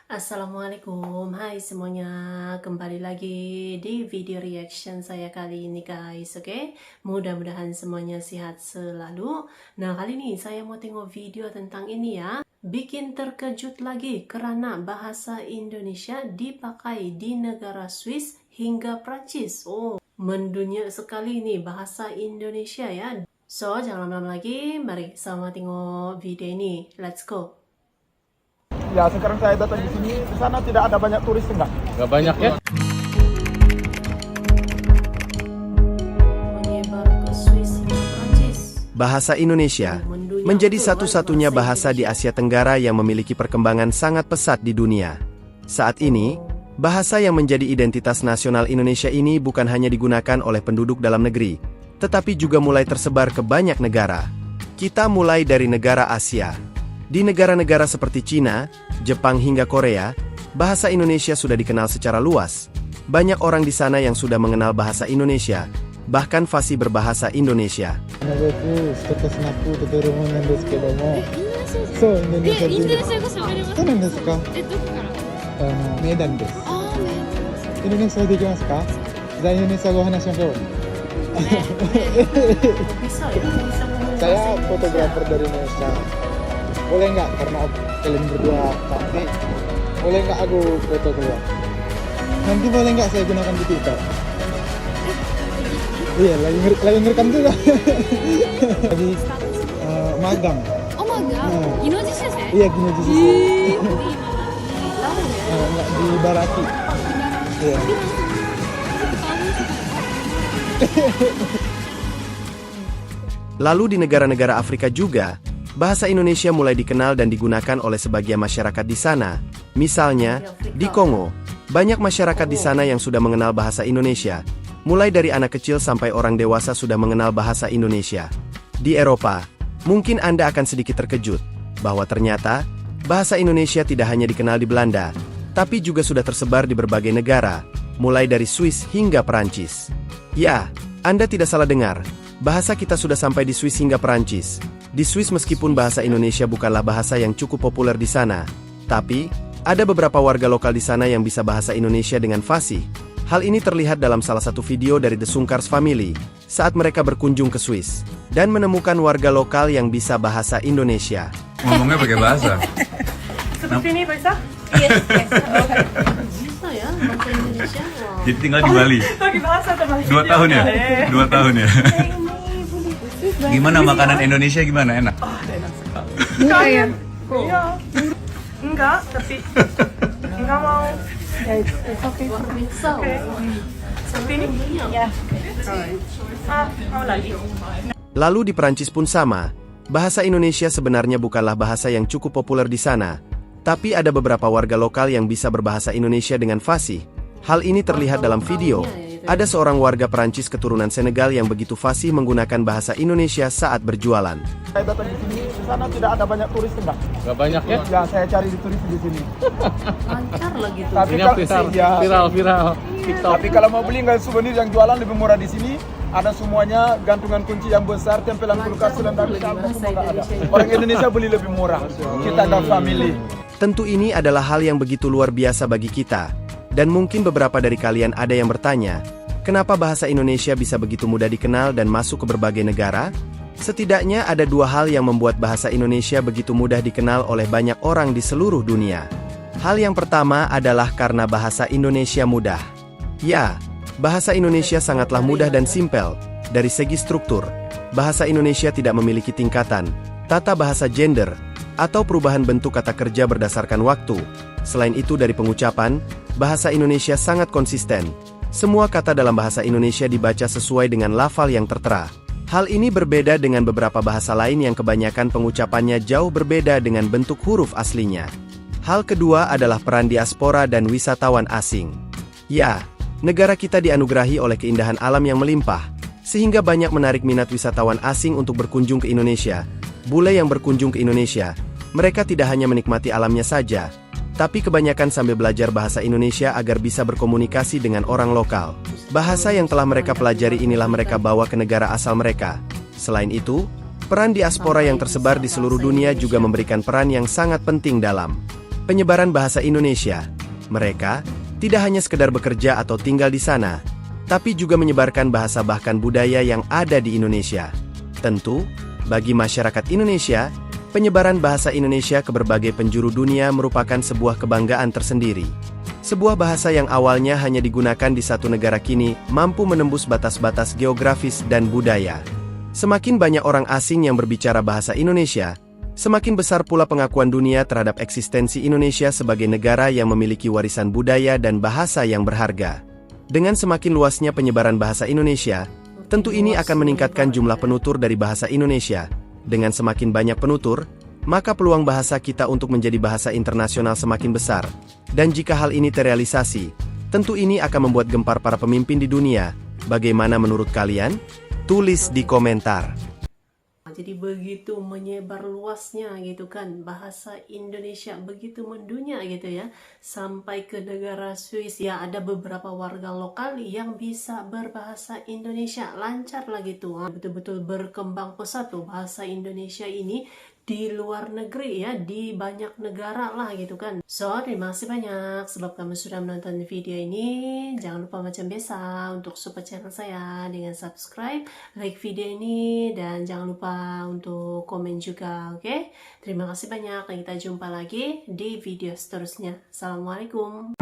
Assalamualaikum, hai semuanya, kembali lagi di video reaction saya kali ini guys, oke? Mudah-mudahan semuanya sehat selalu. Nah, kali ini saya mau tengok video tentang ini ya. Bikin terkejut lagi karena bahasa Indonesia dipakai di negara Swiss hingga Prancis. Oh, mendunia sekali ini bahasa Indonesia ya. So, jangan lama-lama lagi, mari sama tengok video ini. Let's go. Ya, sekarang saya datang di sini. Di sana tidak ada banyak turis enggak? Gak banyak ya? Menyebar ke Swiss hingga Prancis. Bahasa Indonesia menjadi satu-satunya bahasa di Asia Tenggara yang memiliki perkembangan sangat pesat di dunia. Saat ini, bahasa yang menjadi identitas nasional Indonesia ini bukan hanya digunakan oleh penduduk dalam negeri, tetapi juga mulai tersebar ke banyak negara. Kita mulai dari negara Asia. Di negara-negara seperti Cina, Jepang hingga Korea, bahasa Indonesia sudah dikenal secara luas. Banyak orang di sana yang sudah mengenal bahasa Indonesia, bahkan fasih berbahasa Indonesia. Saya fotografer dari Indonesia. Boleh nggak karena kalian berdua cantik? Boleh nggak aku foto keluar? Nanti boleh nggak saya gunakan di Twitter? Iya, lagi ngerekam juga. Lagi magang. Oh magang? Ginojisi ya? Iya, Ginojisi. Nggak di Baraki. Iya. Lalu di negara-negara Afrika juga, bahasa Indonesia mulai dikenal dan digunakan oleh sebagian masyarakat di sana. Misalnya, di Kongo, banyak masyarakat di sana yang sudah mengenal bahasa Indonesia. Mulai dari anak kecil sampai orang dewasa sudah mengenal bahasa Indonesia. Di Eropa, mungkin Anda akan sedikit terkejut bahwa ternyata bahasa Indonesia tidak hanya dikenal di Belanda, tapi juga sudah tersebar di berbagai negara, mulai dari Swiss hingga Perancis. Ya, Anda tidak salah dengar. Bahasa kita sudah sampai di Swiss hingga Perancis. Di Swiss meskipun bahasa Indonesia bukanlah bahasa yang cukup populer di sana, tapi ada beberapa warga lokal di sana yang bisa bahasa Indonesia dengan fasih. Hal ini terlihat dalam salah satu video dari The Sungkars Family saat mereka berkunjung ke Swiss dan menemukan warga lokal yang bisa bahasa Indonesia. Ngomongnya pakai bahasa. Seperti ini, Pak. Yes. Bisa ya, bahasa Indonesia. Wow. Jadi tinggal di Bali. 2 tahun ya? 2 tahun ya? Gimana makanan Indonesia gimana? Enak? Iya. Enggak, tapi enggak mau. Bisa. Seperti ini? Ya. Mau lagi. Lalu di Perancis pun sama. Bahasa Indonesia sebenarnya bukanlah bahasa yang cukup populer di sana, tapi ada beberapa warga lokal yang bisa berbahasa Indonesia dengan fasih. Hal ini terlihat dalam video. Ada seorang warga Perancis keturunan Senegal yang begitu fasih menggunakan bahasa Indonesia saat berjualan. Saya datang di sini. Di sana tidak ada banyak turis enggak? Gak banyak ya? Ya, saya cari di turis di sini. Lancar lah gitu. Tapi Viral. TikTok. Tapi kalau mau beli nggak souvenir yang jualan lebih murah di sini. Ada semuanya, gantungan kunci yang besar, tempelan kulkas, selendang campur semua nggak ada. Orang Indonesia beli lebih murah. Kita ada family. Tentu ini adalah hal yang begitu luar biasa bagi kita. Dan mungkin beberapa dari kalian ada yang bertanya, kenapa bahasa Indonesia bisa begitu mudah dikenal dan masuk ke berbagai negara? Setidaknya ada 2 hal yang membuat bahasa Indonesia begitu mudah dikenal oleh banyak orang di seluruh dunia. Hal yang pertama adalah karena bahasa Indonesia mudah. Ya, bahasa Indonesia sangatlah mudah dan simpel. Dari segi struktur, bahasa Indonesia tidak memiliki tingkatan, tata bahasa gender, atau perubahan bentuk kata kerja berdasarkan waktu. Selain itu dari pengucapan, bahasa Indonesia sangat konsisten. Semua kata dalam bahasa Indonesia dibaca sesuai dengan lafal yang tertera. Hal ini berbeda dengan beberapa bahasa lain yang kebanyakan pengucapannya jauh berbeda dengan bentuk huruf aslinya. Hal kedua adalah peran diaspora dan wisatawan asing. Ya, negara kita dianugerahi oleh keindahan alam yang melimpah, sehingga banyak menarik minat wisatawan asing untuk berkunjung ke Indonesia. Bule yang berkunjung ke Indonesia, mereka tidak hanya menikmati alamnya saja, tapi kebanyakan sambil belajar bahasa Indonesia agar bisa berkomunikasi dengan orang lokal. Bahasa yang telah mereka pelajari inilah mereka bawa ke negara asal mereka. Selain itu, Peran diaspora yang tersebar di seluruh dunia juga memberikan peran yang sangat penting dalam penyebaran bahasa Indonesia. Mereka tidak hanya sekedar bekerja atau tinggal di sana, tapi juga menyebarkan bahasa bahkan budaya yang ada di Indonesia. Tentu, bagi masyarakat Indonesia, penyebaran bahasa Indonesia ke berbagai penjuru dunia merupakan sebuah kebanggaan tersendiri. Sebuah bahasa yang awalnya hanya digunakan di satu negara kini mampu menembus batas-batas geografis dan budaya. Semakin banyak orang asing yang berbicara bahasa Indonesia, semakin besar pula pengakuan dunia terhadap eksistensi Indonesia sebagai negara yang memiliki warisan budaya dan bahasa yang berharga. Dengan semakin luasnya penyebaran bahasa Indonesia, tentu ini akan meningkatkan jumlah penutur dari bahasa Indonesia. Dengan semakin banyak penutur, maka peluang bahasa kita untuk menjadi bahasa internasional semakin besar. Dan jika hal ini terrealisasi, tentu ini akan membuat gempar para pemimpin di dunia. Bagaimana menurut kalian? Tulis di komentar. Jadi begitu menyebar luasnya gitu kan bahasa Indonesia, begitu mendunia gitu ya, sampai ke negara Swiss ya, ada beberapa warga lokal yang bisa berbahasa Indonesia lancar lah gitu. Betul-betul berkembang pesat tuh bahasa Indonesia ini di luar negeri ya, di banyak negara lah gitu kan. So, terima kasih banyak sebab kamu sudah menonton video ini. Jangan lupa macam biasa untuk support channel saya dengan subscribe, like video ini, dan jangan lupa untuk komen juga, oke? Terima kasih banyak, dan kita jumpa lagi di video seterusnya. Assalamualaikum.